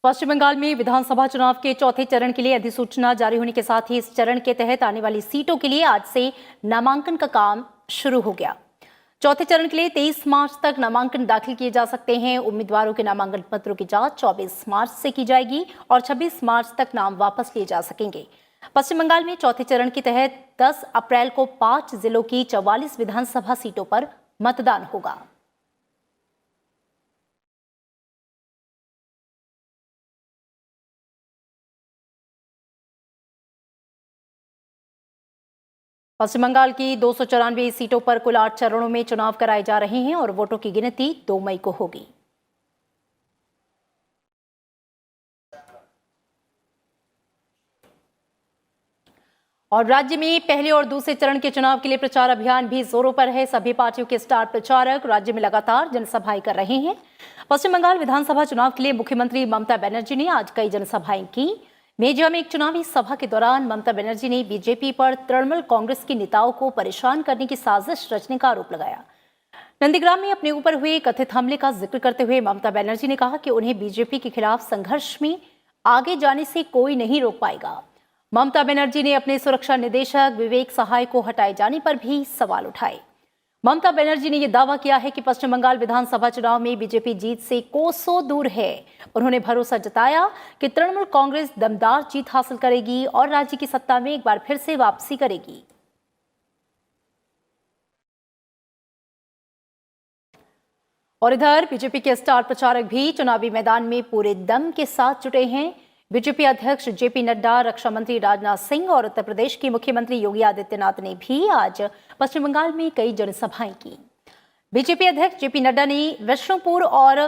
पश्चिम बंगाल में विधानसभा चुनाव के चौथे चरण के लिए अधिसूचना जारी होने के साथ ही इस चरण के तहत आने वाली सीटों के लिए आज से नामांकन का काम शुरू हो गया। चौथे चरण के लिए 23 मार्च तक नामांकन दाखिल किए जा सकते हैं। उम्मीदवारों के नामांकन पत्रों की जांच 24 मार्च से की जाएगी और 26 मार्च तक नाम वापस लिए जा सकेंगे। पश्चिम बंगाल में चौथे चरण के तहत 10 अप्रैल को 5 जिलों की 44 विधानसभा सीटों पर मतदान होगा। पश्चिम बंगाल की 294 सीटों पर कुल 8 चरणों में चुनाव कराए जा रहे हैं और वोटों की गिनती 2 मई को होगी। और राज्य में पहले और दूसरे चरण के चुनाव के लिए प्रचार अभियान भी जोरों पर है। सभी पार्टियों के स्टार प्रचारक राज्य में लगातार जनसभाएं कर रहे हैं। पश्चिम बंगाल विधानसभा चुनाव के लिए मुख्यमंत्री ममता बनर्जी ने आज कई जनसभाएं की। मेजा में एक चुनावी सभा के दौरान ममता बनर्जी ने बीजेपी पर तृणमूल कांग्रेस के नेताओं को परेशान करने की साजिश रचने का आरोप लगाया। नंदीग्राम में अपने ऊपर हुए कथित हमले का जिक्र करते हुए ममता बनर्जी ने कहा कि उन्हें बीजेपी के खिलाफ संघर्ष में आगे जाने से कोई नहीं रोक पाएगा। ममता बनर्जी ने अपने सुरक्षा निदेशक विवेक सहाय को हटाए जाने पर भी सवाल उठाए। ममता बनर्जी ने यह दावा किया है कि पश्चिम बंगाल विधानसभा चुनाव में बीजेपी जीत से कोसों दूर है। उन्होंने भरोसा जताया कि तृणमूल कांग्रेस दमदार जीत हासिल करेगी और राज्य की सत्ता में एक बार फिर से वापसी करेगी। और इधर बीजेपी के स्टार प्रचारक भी चुनावी मैदान में पूरे दम के साथ जुटे हैं। बीजेपी अध्यक्ष जेपी नड्डा, रक्षा मंत्री राजनाथ सिंह और उत्तर प्रदेश के मुख्यमंत्री योगी आदित्यनाथ ने भी आज पश्चिम बंगाल में कई जनसभाएं की। बीजेपी अध्यक्ष जेपी नड्डा ने विष्णुपुर और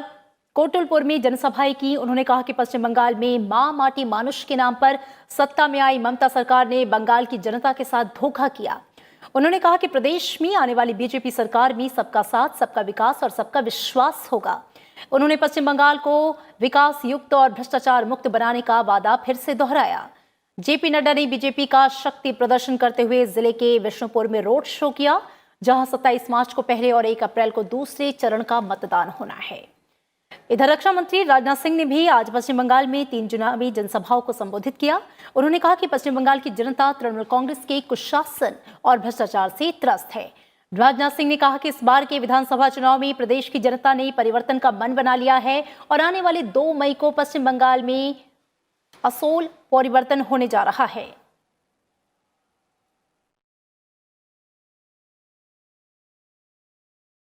कोटुलपुर में जनसभाएं की। उन्होंने कहा कि पश्चिम बंगाल में मां माटी मानुष के नाम पर सत्ता में आई ममता सरकार ने बंगाल की जनता के साथ धोखा किया। उन्होंने कहा कि प्रदेश में आने वाली बीजेपी सरकार में सबका साथ, सबका विकास और सबका विश्वास होगा। उन्होंने पश्चिम बंगाल को विकास युक्त और भ्रष्टाचार मुक्त बनाने का वादा फिर से दोहराया। जेपी नड्डा ने बीजेपी का शक्ति प्रदर्शन करते हुए जिले के विष्णुपुर में रोड शो किया, जहां 27 मार्च को पहले और 1 अप्रैल को दूसरे चरण का मतदान होना है। इधर रक्षा मंत्री राजनाथ सिंह ने भी आज पश्चिम बंगाल में 3 चुनावी जनसभाओं को संबोधित किया। उन्होंने कहा कि पश्चिम बंगाल की जनता तृणमूल कांग्रेस के कुशासन और भ्रष्टाचार से त्रस्त है। राजनाथ सिंह ने कहा कि इस बार के विधानसभा चुनाव में प्रदेश की जनता ने परिवर्तन का मन बना लिया है और आने वाले 2 मई को पश्चिम बंगाल में असोल परिवर्तन होने जा रहा है।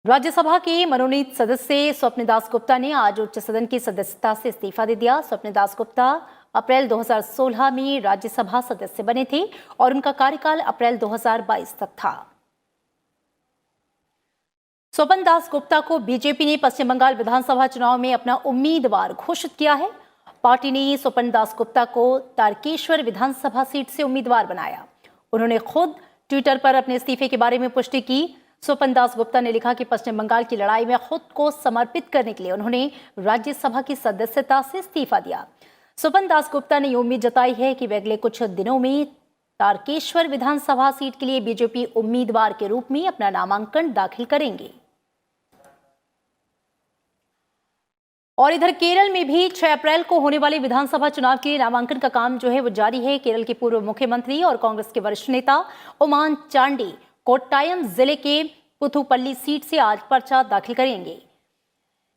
राज्यसभा के मनोनीत सदस्य स्वप्न दास गुप्ता ने आज उच्च सदन की सदस्यता से इस्तीफा दे दिया। स्वप्न दास गुप्ता अप्रैल 2016 में राज्यसभा सदस्य बने थे और उनका कार्यकाल अप्रैल 2022 तक था। स्वपन दास गुप्ता को बीजेपी ने पश्चिम बंगाल विधानसभा चुनाव में अपना उम्मीदवार घोषित किया है। पार्टी ने स्वपन दास गुप्ता को तारकेश्वर विधानसभा सीट से उम्मीदवार बनाया। उन्होंने खुद ट्विटर पर अपने इस्तीफे के बारे में पुष्टि की। स्वपन दास गुप्ता ने लिखा कि पश्चिम बंगाल की लड़ाई में खुद को समर्पित करने के लिए उन्होंने राज्यसभा की सदस्यता से इस्तीफा दिया। स्वपन दास गुप्ता ने उम्मीद जताई है कि वे अगले कुछ दिनों में तारकेश्वर विधानसभा सीट के लिए बीजेपी उम्मीदवार के रूप में अपना नामांकन दाखिल करेंगे। और इधर केरल में भी 6 अप्रैल को होने वाले विधानसभा चुनाव के लिए नामांकन का काम जो है वो जारी है। केरल के पूर्व मुख्यमंत्री और कांग्रेस के वरिष्ठ नेता ओमान चांडी कोट्टायम जिले के पुथुपल्ली सीट से आज पर्चा दाखिल करेंगे।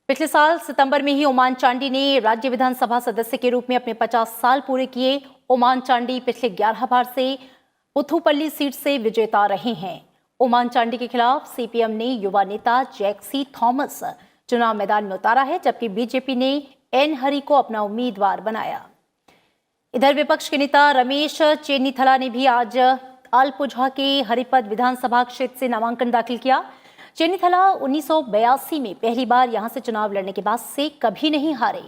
पिछले साल सितंबर में ही ओमान चांडी ने राज्य विधानसभा सदस्य के रूप में अपने 50 साल पूरे किए। ओमान चांडी पिछले 11 बार से पुथुपल्ली सीट से विजेता रहे हैं। ओमान चांडी के खिलाफ सीपीएम ने युवा नेता जैक्सी थॉमस चुनाव मैदान में उतारा है, जबकि बीजेपी ने एन हरी को अपना उम्मीदवार बनाया। इधर विपक्ष के नेता रमेश चेन्नीथला ने भी आज आलपुझा के हरिपद विधानसभा क्षेत्र से नामांकन दाखिल किया। चेन्नीथला 1982 में पहली बार यहां से चुनाव लड़ने के बाद से कभी नहीं हारे।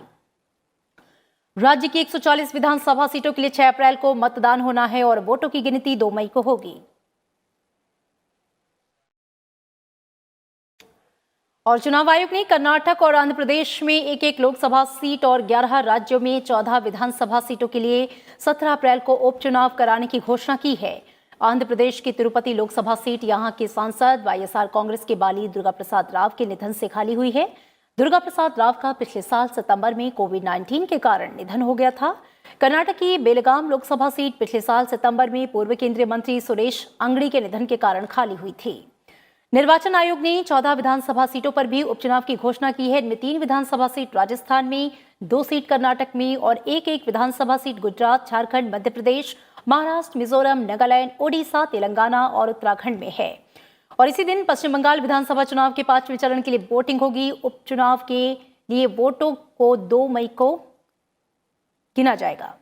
राज्य की 140 विधानसभा सीटों के लिए 6 अप्रैल को मतदान होना है और वोटों की गिनती 2 मई को होगी। और चुनाव आयोग ने कर्नाटक और आंध्र प्रदेश में 1-1 लोकसभा सीट और 11 राज्यों में 14 विधानसभा सीटों के लिए 17 अप्रैल को उपचुनाव कराने की घोषणा की है। आंध्र प्रदेश की तिरुपति लोकसभा सीट यहां के सांसद वाईएसआर कांग्रेस के बाली दुर्गा प्रसाद राव के निधन से खाली हुई है। दुर्गा प्रसाद राव का पिछले साल सितंबर में कोविड-19 के कारण निधन हो गया था। कर्नाटक की बेलगाम लोकसभा सीट पिछले साल सितंबर में पूर्व केंद्रीय मंत्री सुरेश अंगड़ी के निधन के कारण खाली हुई थी। निर्वाचन आयोग ने 14 विधानसभा सीटों पर भी उपचुनाव की घोषणा की है। इनमें 3 विधानसभा सीट राजस्थान में, 2 सीट कर्नाटक में और एक विधानसभा सीट गुजरात, झारखंड, मध्य प्रदेश, महाराष्ट्र, मिजोरम, नागालैंड, ओडिशा, तेलंगाना और उत्तराखंड में है। और इसी दिन पश्चिम बंगाल विधानसभा चुनाव के 5वें चरण के लिए वोटिंग होगी। उपचुनाव के लिए वोटों को 2 मई को गिना जाएगा।